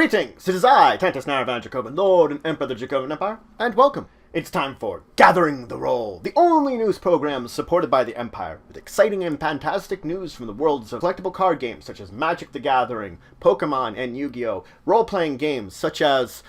Greetings! It is I, Tantus Naravan Dracovin, Lord and Emperor of the Dracovin Empire, and welcome. It's time for Gathering the Roll, the only news program supported by the Empire, with exciting and fantastic news from the worlds of collectible card games such as Magic the Gathering, Pokemon, and Yu-Gi-Oh!, role-playing games such as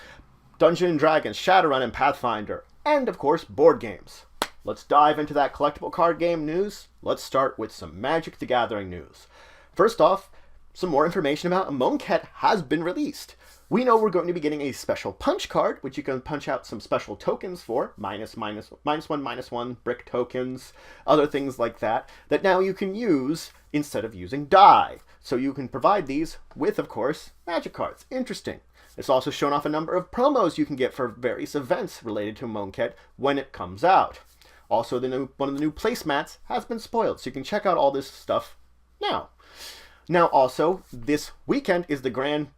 Dungeons & Dragons, Shadowrun, and Pathfinder, and of course, board games. Let's dive into that collectible card game news. Let's start with some Magic the Gathering news. First off, some more information about Amonkhet has been released. We know we're going to be getting a special punch card, which you can punch out some special tokens for, -1/-1 brick tokens, other things like that, that now you can use instead of using die. So you can provide these with, of course, magic cards. Interesting. It's also shown off a number of promos you can get for various events related to Amonkhet when it comes out. Also, one of the new placemats has been spoiled, so you can check out all this stuff now. Now, also, this weekend is the Grand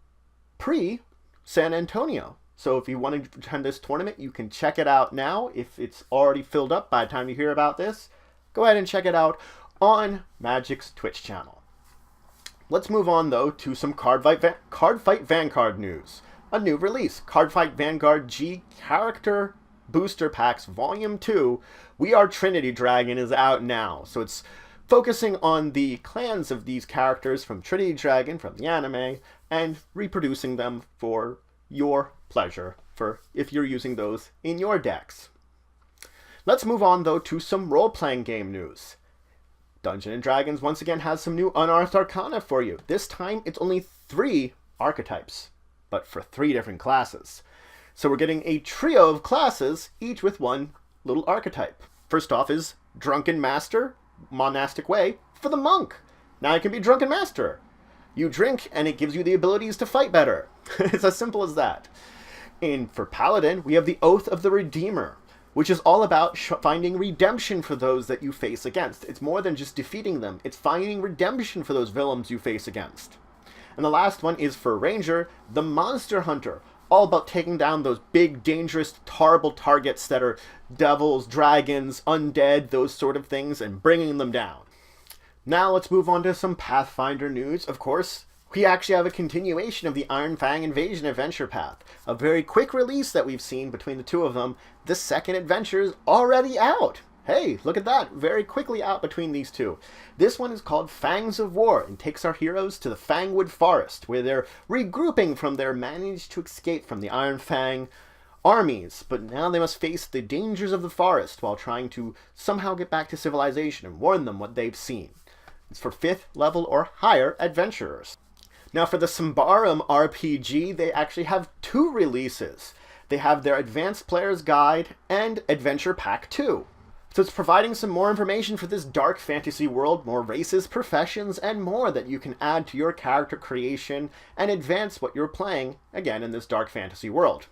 Prix San Antonio. So if you want to attend this tournament, you can check it out now. If it's already filled up by the time you hear about this, go ahead and check it out on Magic's Twitch channel. Let's move on, though, to some Cardfight Vanguard news. A new release, Cardfight Vanguard G Character Booster Packs Volume 2, We Are Trinity Dragon is out now. So it's focusing on the clans of these characters from Trinity Dragon, from the anime, and reproducing them for your pleasure, for if you're using those in your decks. Let's move on, though, to some role-playing game news. Dungeons & Dragons once again has some new Unearthed Arcana for you. This time, it's only 3 archetypes, but for 3 different classes. So we're getting a trio of classes, each with one little archetype. First off is Drunken Master, monastic way, for the monk. Now you can be Drunken Master. You drink and it gives you the abilities to fight better. It's as simple as that. And for Paladin, we have the Oath of the Redeemer, which is all about finding redemption for those that you face against. It's more than just defeating them. It's finding redemption for those villains you face against. And the last one is for Ranger, the Monster Hunter, all about taking down those big, dangerous, horrible targets that are devils, dragons, undead, those sort of things, and bringing them down. Now let's move on to some Pathfinder news. Of course, we actually have a continuation of the Iron Fang Invasion Adventure Path. A very quick release that we've seen between the two of them. The second adventure is already out. Hey, look at that. Very quickly out between these two. This one is called Fangs of War and takes our heroes to the Fangwood Forest, where they're regrouping from their manage to escape from the Iron Fang armies. But now they must face the dangers of the forest while trying to somehow get back to civilization and warn them what they've seen. It's for 5th level or higher adventurers. Now for the Barham RPG, they actually have 2 releases. They have their Advanced Player's Guide and Adventure Pack 2. So it's providing some more information for this dark fantasy world, more races, professions, and more that you can add to your character creation and advance what you're playing, again, in this dark fantasy world.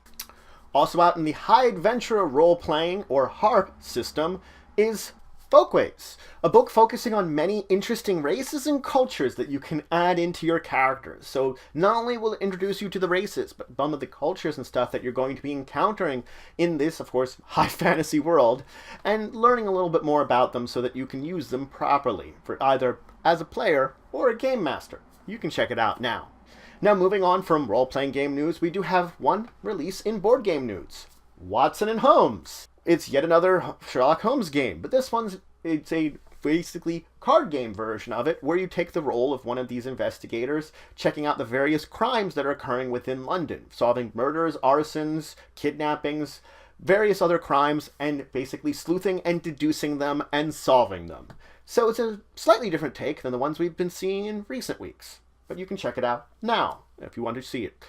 Also out in the High Adventurer role-playing, or HARP system, is Folkways, a book focusing on many interesting races and cultures that you can add into your characters. So not only will it introduce you to the races, but some of the cultures and stuff that you're going to be encountering in this, of course, high fantasy world, and learning a little bit more about them so that you can use them properly for either as a player or a game master. You can check it out now. Now moving on from role-playing game news, we do have one release in board game news. Watson and Holmes. It's yet another Sherlock Holmes game, but this it's a basically card game version of it, where you take the role of one of these investigators, checking out the various crimes that are occurring within London, solving murders, arsons, kidnappings, various other crimes, and basically sleuthing and deducing them and solving them. So it's a slightly different take than the ones we've been seeing in recent weeks, but you can check it out now if you want to see it.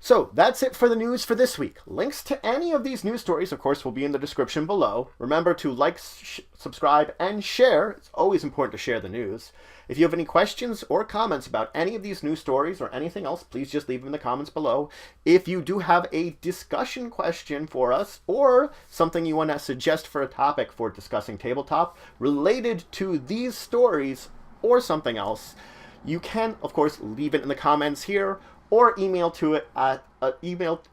So, that's it for the news for this week. Links to any of these news stories, of course, will be in the description below. Remember to like, subscribe, and share. It's always important to share the news. If you have any questions or comments about any of these news stories or anything else, please just leave them in the comments below. If you do have a discussion question for us, or something you want to suggest for a topic for discussing Tabletop related to these stories or something else, you can, of course, leave it in the comments here, or email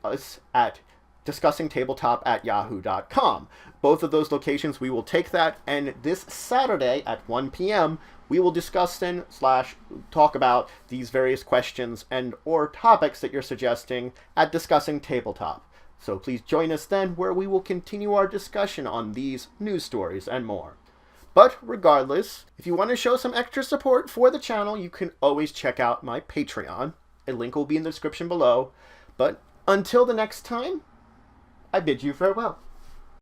us at discussingtabletop@yahoo.com. Both of those locations, we will take that, and this Saturday at 1 p.m., we will discuss and / talk about these various questions and or topics that you're suggesting at Discussing Tabletop. So please join us then, where we will continue our discussion on these news stories and more. But regardless, if you want to show some extra support for the channel, you can always check out my Patreon. A link will be in the description below. But until the next time, I bid you farewell.